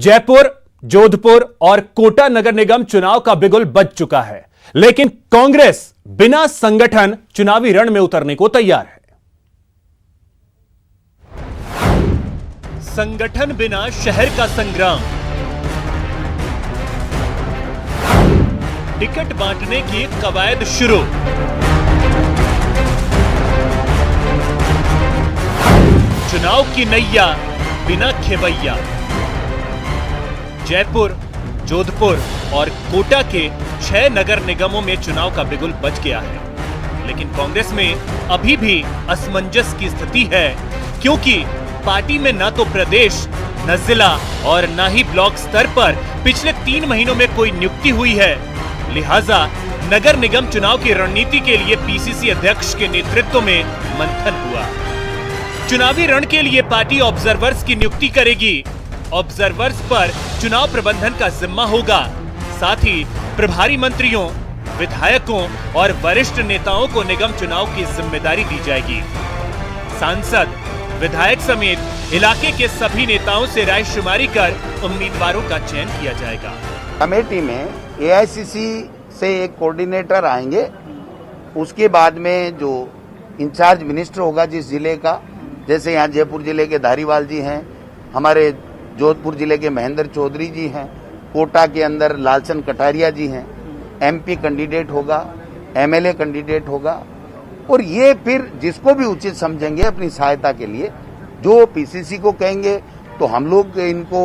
जयपुर, जोधपुर और कोटा नगर निगम चुनाव का बिगुल बज चुका है, लेकिन कांग्रेस बिना संगठन चुनावी रण में उतरने को तैयार है। संगठन बिना शहर का संग्राम, टिकट बांटने की कवायद शुरू, चुनाव की नैया बिना खेवैया। जयपुर, जोधपुर और कोटा के 6 नगर निगमों में चुनाव का बिगुल बज गया है, लेकिन कांग्रेस में अभी भी असमंजस की स्थिति है, क्योंकि पार्टी में न तो प्रदेश, न जिला और न ही ब्लॉक स्तर पर पिछले 3 महीनों में कोई नियुक्ति हुई है। लिहाजा नगर निगम चुनाव की रणनीति के लिए पीसीसी अध्यक्ष के नेतृत्व में मंथन हुआ। चुनावी रण के लिए पार्टी ऑब्जर्वर्स की नियुक्ति करेगी। ऑब्जर्वर्स पर चुनाव प्रबंधन का जिम्मा होगा। साथ ही प्रभारी मंत्रियों, विधायकों और वरिष्ठ नेताओं को निगम चुनाव की जिम्मेदारी दी जाएगी। सांसद, विधायक समेत इलाके के सभी नेताओं से रायशुमारी कर उम्मीदवारों का चयन किया जाएगा। कमेटी में एआईसीसी से एक कोऑर्डिनेटर आएंगे। उसके बाद में जो इंचार्ज मिनिस्टर होगा जिस जिले का, जैसे यहाँ जयपुर जिले के धारीवाल जी हैं, हमारे जोधपुर जिले के महेंद्र चौधरी जी हैं, कोटा के अंदर लालचंद कटारिया जी हैं, एमपी कैंडिडेट होगा, एमएलए कैंडिडेट होगा, और ये फिर जिसको भी उचित समझेंगे अपनी सहायता के लिए, जो पीसीसी को कहेंगे तो हम लोग इनको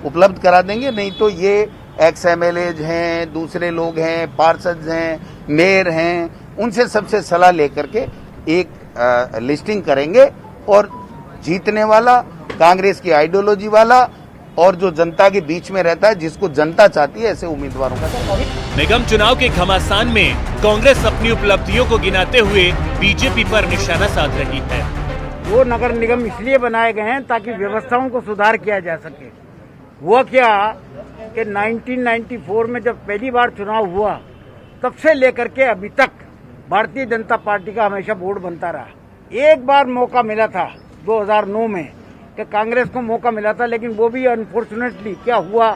उपलब्ध करा देंगे, नहीं तो ये एक्स एमएलएज हैं, दूसरे लोग हैं, पार्षद हैं, मेयर हैं, उनसे सबसे सलाह लेकर के एक लिस्टिंग करेंगे और जीतने वाला, कांग्रेस की आइडियोलॉजी वाला और जो जनता के बीच में रहता है, जिसको जनता चाहती है, ऐसे उम्मीदवारों का। निगम चुनाव के घमासान में कांग्रेस अपनी उपलब्धियों को गिनाते हुए बीजेपी पर निशाना साध रही है। वो नगर निगम इसलिए बनाए गए हैं ताकि व्यवस्थाओं को सुधार किया जा सके। हुआ क्या कि 1994 में जब पहली बार चुनाव हुआ, तब से लेकर के अभी तक भारतीय जनता पार्टी का हमेशा बोर्ड बनता रहा। एक बार मौका मिला था 2009 में कि कांग्रेस को मौका मिला था, लेकिन वो भी अनफॉर्चुनेटली क्या हुआ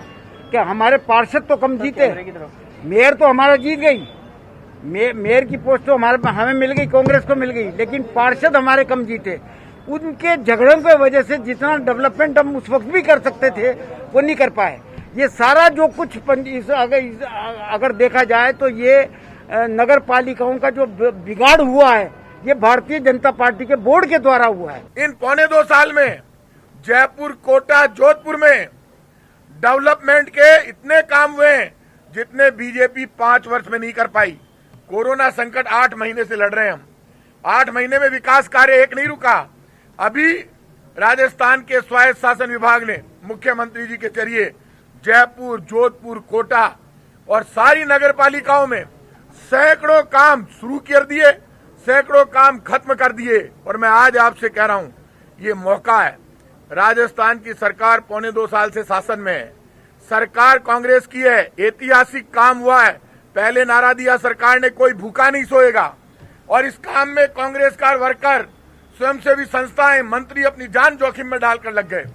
कि हमारे पार्षद तो कम जीते, मेयर तो हमारा जीत गई, मेयर की पोस्ट तो हमें मिल गई, कांग्रेस को मिल गई, लेकिन पार्षद हमारे कम जीते। उनके झगड़ों की वजह से जितना डेवलपमेंट हम उस वक्त भी कर सकते थे वो नहीं कर पाए। ये सारा जो कुछ अगर देखा जाए तो ये नगर पालिकाओं का जो बिगाड़ हुआ है, ये भारतीय जनता पार्टी के बोर्ड के द्वारा हुआ है। इन 1.25 साल में जयपुर, कोटा, जोधपुर में डेवलपमेंट के इतने काम हुए जितने बीजेपी 5 वर्ष में नहीं कर पाई। कोरोना संकट 8 महीने से लड़ रहे हैं हम। 8 महीने में विकास कार्य एक नहीं रुका। अभी राजस्थान के स्वायत्त शासन विभाग ने मुख्यमंत्री जी के जरिए जयपुर, जोधपुर, कोटा और सारी नगर पालिकाओं में सैकड़ों काम शुरू कर दिए, सैकड़ों काम खत्म कर दिए। और मैं आज आपसे कह रहा हूं, ये मौका है। राजस्थान की सरकार 1.25 साल से शासन में है। सरकार कांग्रेस की है, ऐतिहासिक काम हुआ है। पहले नारा दिया सरकार ने, कोई भूखा नहीं सोएगा, और इस काम में कांग्रेस का वर्कर, स्वयंसेवी संस्थाएं, मंत्री अपनी जान जोखिम में डालकर लग गए।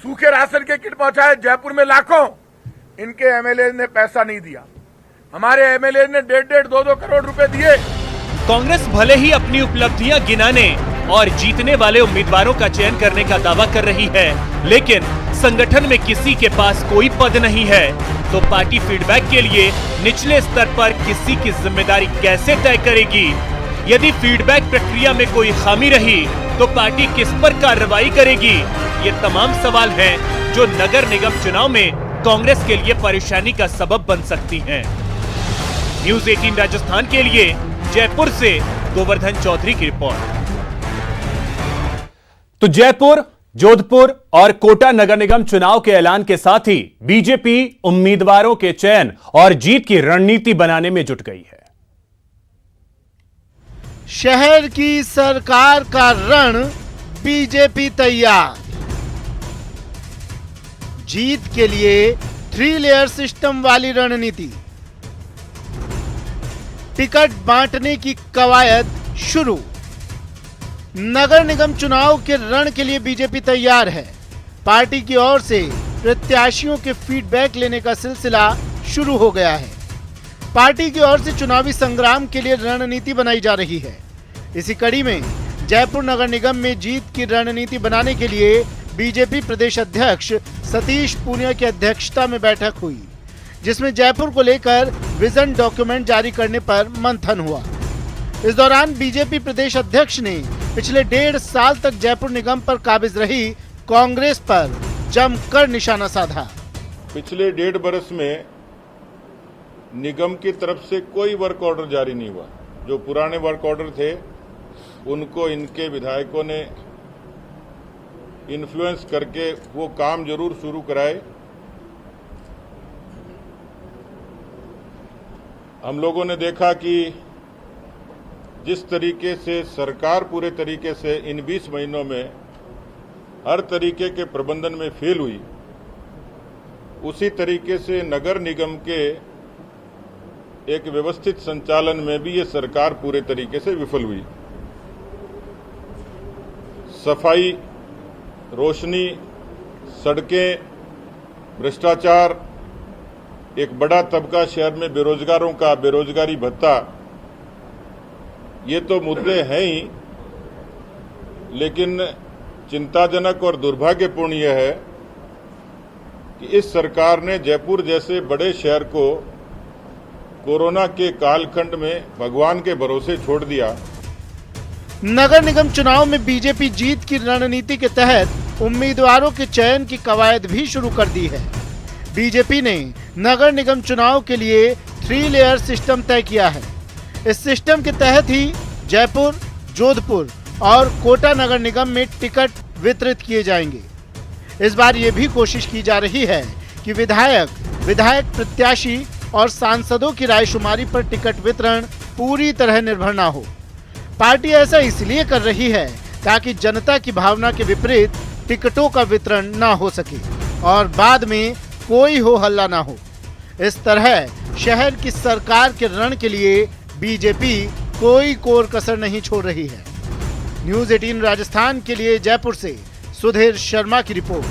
सूखे राशन के किट पहुंचाए जयपुर में लाखों। इनके एमएलए ने पैसा नहीं दिया, हमारे एमएलए ने 1.5 2 करोड़ रुपए दिए। कांग्रेस भले ही अपनी उपलब्धियां गिनाने और जीतने वाले उम्मीदवारों का चयन करने का दावा कर रही है, लेकिन संगठन में किसी के पास कोई पद नहीं है, तो पार्टी फीडबैक के लिए निचले स्तर पर किसी की जिम्मेदारी कैसे तय करेगी? यदि फीडबैक प्रक्रिया में कोई खामी रही तो पार्टी किस पर कार्रवाई करेगी? ये तमाम सवाल हैं जो नगर निगम चुनाव में कांग्रेस के लिए परेशानी का सबब बन सकती हैं। न्यूज़ 18 राजस्थान के लिए जयपुर से गोवर्धन चौधरी की रिपोर्ट। तो जयपुर, जोधपुर और कोटा नगर निगम चुनाव के ऐलान के साथ ही बीजेपी उम्मीदवारों के चयन और जीत की रणनीति बनाने में जुट गई है। शहर की सरकार का रण बीजेपी तैयार। जीत के लिए 3 लेयर सिस्टम वाली रणनीति। टिकट बांटने की कवायद शुरू। नगर निगम चुनाव के रण के लिए बीजेपी तैयार है। पार्टी की ओर से प्रत्याशियों के फीडबैक लेने का सिलसिला शुरू हो गया है। पार्टी की ओर से चुनावी संग्राम के लिए रणनीति बनाई जा रही है। इसी कड़ी में जयपुर नगर निगम में जीत की रणनीति बनाने के लिए बीजेपी प्रदेश अध्यक्ष सतीश पूनिया की अध्यक्षता में बैठक हुई, जिसमें जयपुर को लेकर विजन डॉक्यूमेंट जारी करने पर मंथन हुआ। इस दौरान बीजेपी प्रदेश अध्यक्ष ने पिछले 1.5 साल तक जयपुर निगम पर काबिज रही कांग्रेस पर जमकर निशाना साधा। पिछले 1.5 बरस में निगम की तरफ से कोई वर्क ऑर्डर जारी नहीं हुआ। जो पुराने वर्क ऑर्डर थे उनको इनके विधायकों ने इन्फ्लुएंस करके वो काम जरूर शुरू कराए। हम लोगों ने देखा कि जिस तरीके से सरकार पूरे तरीके से इन 20 महीनों में हर तरीके के प्रबंधन में फेल हुई, उसी तरीके से नगर निगम के एक व्यवस्थित संचालन में भी ये सरकार पूरे तरीके से विफल हुई। सफाई, रोशनी, सड़कें, भ्रष्टाचार, एक बड़ा तबका शहर में बेरोजगारों का बेरोजगारी भत्ता, ये तो मुद्दे हैं ही, लेकिन चिंताजनक और दुर्भाग्यपूर्ण यह है कि इस सरकार ने जयपुर जैसे बड़े शहर को कोरोना के कालखंड में भगवान के भरोसे छोड़ दिया। नगर निगम चुनाव में बीजेपी जीत की रणनीति के तहत उम्मीदवारों के चयन की कवायद भी शुरू कर दी है। बीजेपी ने नगर निगम चुनाव के लिए 3 लेयर सिस्टम तय किया है। इस सिस्टम के तहत ही जयपुर, जोधपुर और कोटा नगर निगम में टिकट वितरित किए जाएंगे। इस बार ये भी कोशिश की जा रही है कि विधायक प्रत्याशी और सांसदों की रायशुमारी पर टिकट वितरण पूरी तरह निर्भर ना हो। पार्टी ऐसा इसलिए कर रही है ताकि जनता की भावना के विपरीत टिकटों का वितरण ना हो सके और बाद में कोई हो हल्ला ना हो। इस तरह शहर की सरकार के रण के लिए बीजेपी कोई कोर कसर नहीं छोड़ रही है। न्यूज़ 18 राजस्थान के लिए जयपुर से सुधीर शर्मा की रिपोर्ट।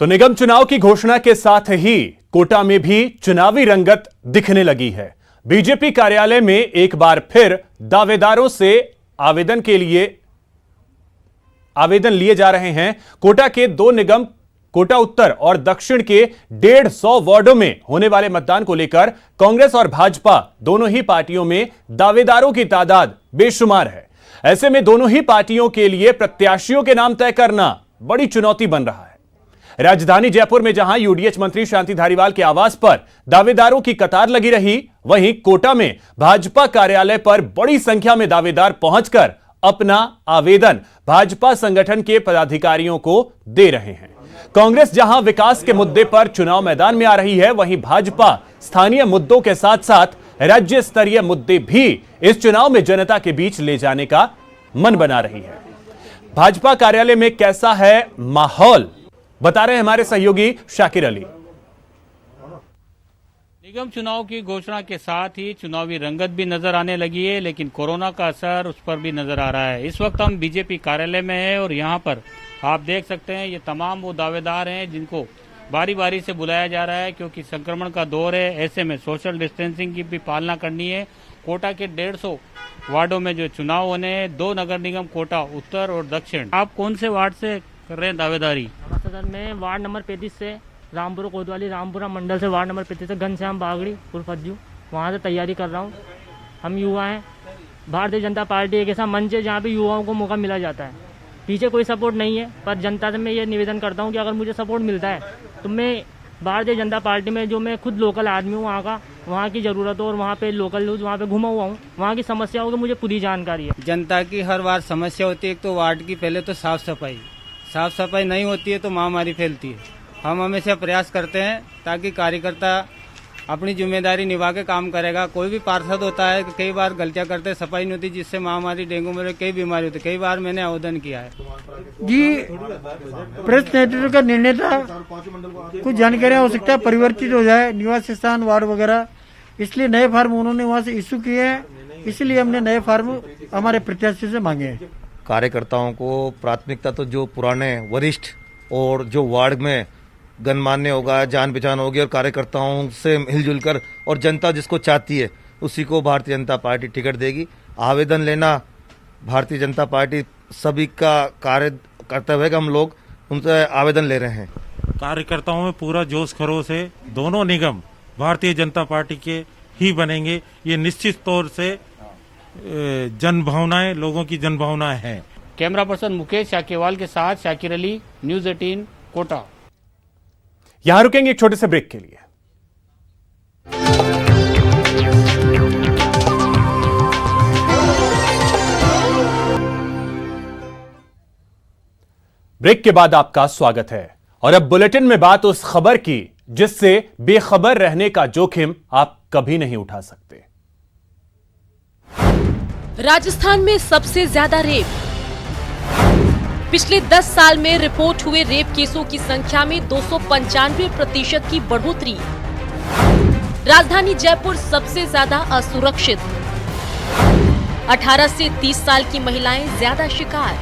तो निगम चुनाव की घोषणा के साथ ही कोटा में भी चुनावी रंगत दिखने लगी है। बीजेपी कार्यालय में एक बार फिर दावेदारों से आवेदन लिए जा रहे हैं। कोटा के 2 निगम, कोटा उत्तर और दक्षिण के 150 वार्डों में होने वाले मतदान को लेकर कांग्रेस और भाजपा दोनों ही पार्टियों में दावेदारों की तादाद बेशुमार है। ऐसे में दोनों ही पार्टियों के लिए प्रत्याशियों के नाम तय करना बड़ी चुनौती बन रहा है। राजधानी जयपुर में जहां यूडीएच मंत्री शांति धारीवाल के आवास पर दावेदारों की कतार लगी रही, वहीं कोटा में भाजपा कार्यालय पर बड़ी संख्या में दावेदार पहुंचकर अपना आवेदन भाजपा संगठन के पदाधिकारियों को दे रहे हैं। कांग्रेस जहां विकास के मुद्दे पर चुनाव मैदान में आ रही है, वहीं भाजपा स्थानीय मुद्दों के साथ साथ राज्य स्तरीय मुद्दे भी इस चुनाव में जनता के बीच ले जाने का मन बना रही है। भाजपा कार्यालय में कैसा है माहौल, बता रहे हैं हमारे सहयोगी शाकिर अली। निगम चुनाव की घोषणा के साथ ही चुनावी रंगत भी नजर आने लगी है, लेकिन कोरोना का असर उस पर भी नजर आ रहा है। इस वक्त हम बीजेपी कार्यालय में हैं और यहाँ पर आप देख सकते हैं ये तमाम वो दावेदार हैं जिनको बारी बारी से बुलाया जा रहा है, क्योंकि संक्रमण का दौर है। ऐसे में सोशल डिस्टेंसिंग की भी पालना करनी है। कोटा के 150 वार्डों में जो चुनाव होने हैं, 2 नगर निगम कोटा उत्तर और दक्षिण। आप कौन से वार्ड से कर रहे हैं दावेदारी? सदर में वार्ड नंबर 35 से रामपुरा कोतवाली रामपुरा मंडल से वार्ड नंबर 35 से घनश्याम बागड़ी उर्फज्जू, वहाँ से तैयारी कर रहा हूँ। हम युवा हैं, भारतीय जनता पार्टी एक ऐसा मंच है जहाँ पे युवाओं को मौका मिला जाता है। पीछे कोई सपोर्ट नहीं है, पर जनता से मैं ये निवेदन करता हूँ कि अगर मुझे सपोर्ट मिलता है तो मैं भारतीय जनता पार्टी में, जो मैं खुद लोकल आदमी हूँ वहाँ का, वहाँ की ज़रूरत हो और वहाँ पे लोकल न्यूज़ वहाँ पे घुमा हुआ हूँ, वहाँ की समस्याओं की मुझे पूरी जानकारी है। जनता की हर बार समस्या होती है। एक तो वार्ड की, पहले तो साफ सफाई नहीं होती है तो महामारी फैलती है। हम हमेशा प्रयास करते हैं ताकि कार्यकर्ता अपनी जिम्मेदारी निभा के काम करेगा। कोई भी पार्षद होता है, कई बार गलतियां करते, सफाई नहीं होती, जिससे महामारी, डेंगू में कई बीमारी होती। कई बार मैंने आवेदन किया है। जी, प्रेस नेतृत्व का निर्णय था, कुछ जानकारियां हो सकता है परिवर्तित हो जाए निवास स्थान वार्ड वगैरह, इसलिए नए फार्म उन्होंने वहाँ से इश्यू किए हैं। इसलिए हमने नए फार्म हमारे प्रत्याशी से मांगे हैं। कार्यकर्ताओं को प्राथमिकता तो जो पुराने वरिष्ठ और जो वार्ड में गणमान्य होगा, जान पहचान होगी और कार्यकर्ताओं से मिलजुल कर और जनता जिसको चाहती है उसी को भारतीय जनता पार्टी टिकट देगी। आवेदन लेना भारतीय जनता पार्टी सभी का कार्य कर्तव्य है कि हम लोग उनसे आवेदन ले रहे हैं। कार्यकर्ताओं में पूरा जोश खरोश है। दोनों निगम भारतीय जनता पार्टी के ही बनेंगे, ये निश्चित तौर से जन भावनाएं, लोगों की जन भावनाएं हैं। कैमरा पर्सन मुकेश शाकेवाल के साथ शाकिर अली, न्यूज 18 कोटा। यहां रुकेंगे एक छोटे से ब्रेक के लिए। ब्रेक के बाद आपका स्वागत है और अब बुलेटिन में बात उस खबर की जिससे बेखबर रहने का जोखिम आप कभी नहीं उठा सकते। राजस्थान में सबसे ज्यादा रेप। पिछले 10 साल में रिपोर्ट हुए रेप केसों की संख्या में 295% की बढ़ोतरी। राजधानी जयपुर सबसे ज्यादा असुरक्षित। 18 से 30 साल की महिलाएं ज्यादा शिकार।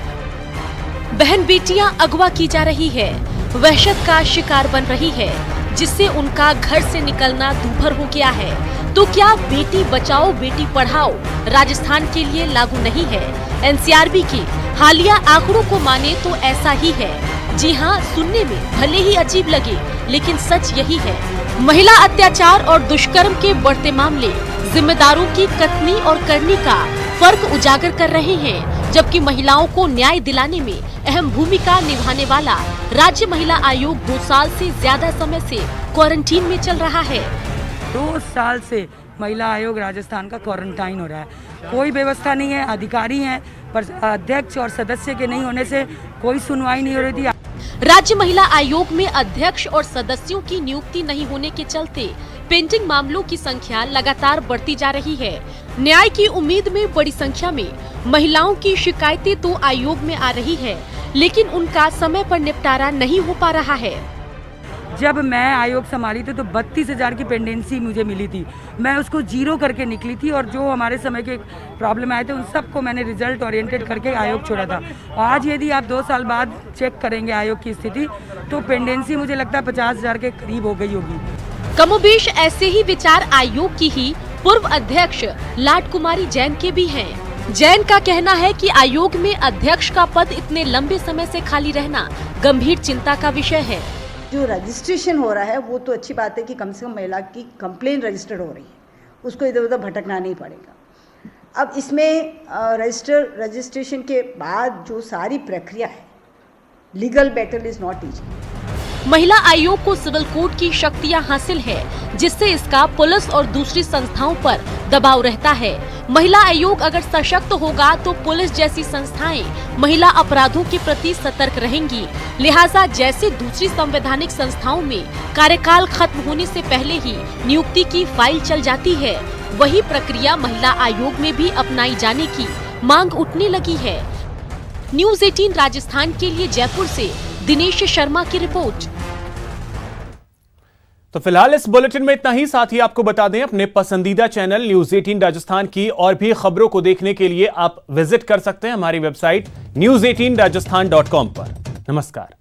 बहन बेटियां अगवा की जा रही है, वहशत का शिकार बन रही है, जिससे उनका घर से निकलना दूभर हो गया है। तो क्या बेटी बचाओ बेटी पढ़ाओ राजस्थान के लिए लागू नहीं है? एनसीआरबी के हालिया आंकड़ों को माने तो ऐसा ही है। जी हाँ, सुनने में भले ही अजीब लगे लेकिन सच यही है। महिला अत्याचार और दुष्कर्म के बढ़ते मामले जिम्मेदारों की कथनी और करनी का फर्क उजागर कर रहे हैं, जबकि महिलाओं को न्याय दिलाने में अहम भूमिका निभाने वाला राज्य महिला आयोग 2 साल से ज्यादा समय से क्वारंटीन में चल रहा है। 2 साल से महिला आयोग राजस्थान का क्वारंटाइन हो रहा है। कोई व्यवस्था नहीं है, अधिकारी हैं पर अध्यक्ष और सदस्य के नहीं होने से कोई सुनवाई नहीं हो रही थी। राज्य महिला आयोग में अध्यक्ष और सदस्यों की नियुक्ति नहीं होने के चलते पेंडिंग मामलों की संख्या लगातार बढ़ती जा रही है। न्याय की उम्मीद में बड़ी संख्या में महिलाओं की शिकायतें तो आयोग में आ रही है, लेकिन उनका समय पर निपटारा नहीं हो पा रहा है। जब मैं आयोग संभाली थी तो 32,000 की पेंडेंसी मुझे मिली थी। मैं उसको 0 करके निकली थी और जो हमारे समय के प्रॉब्लम आए थे उन सबको मैंने रिजल्ट ओरिएंटेड करके आयोग छोड़ा था। आज यदि आप 2 साल बाद चेक करेंगे आयोग की स्थिति तो पेंडेंसी मुझे लगता है 50,000 के करीब हो गई होगी। कमोबेश ऐसे ही विचार आयोग की ही पूर्व अध्यक्ष लाट कुमारी जैन के भी हैं। जैन का कहना है कि आयोग में अध्यक्ष का पद इतने लंबे समय से खाली रहना गंभीर चिंता का विषय है। जो रजिस्ट्रेशन हो रहा है वो तो अच्छी बात है कि कम से कम महिला की कंप्लेन रजिस्टर्ड हो रही है, उसको इधर उधर भटकना नहीं पड़ेगा। अब इसमें रजिस्ट्रेशन के बाद जो सारी प्रक्रिया है, legal battle is not easy. महिला आयोग को सिविल कोड की शक्तियां हासिल है, जिससे इसका पुलिस और दूसरी संस्थाओं पर दबाव रहता है। महिला आयोग अगर सशक्त होगा तो पुलिस जैसी संस्थाएं महिला अपराधों के प्रति सतर्क रहेंगी। लिहाजा जैसे दूसरी संवैधानिक संस्थाओं में कार्यकाल खत्म होने से पहले ही नियुक्ति की फाइल चल जाती है, वही प्रक्रिया महिला आयोग में भी अपनाई जाने की मांग उठने लगी है। न्यूज 18 राजस्थान के लिए जयपुर से दिनेश शर्मा की रिपोर्ट। तो फिलहाल इस बुलेटिन में इतना ही। साथ ही आपको बता दें, अपने पसंदीदा चैनल न्यूज 18 राजस्थान की और भी खबरों को देखने के लिए आप विजिट कर सकते हैं हमारी वेबसाइट news18rajasthan.com पर। नमस्कार।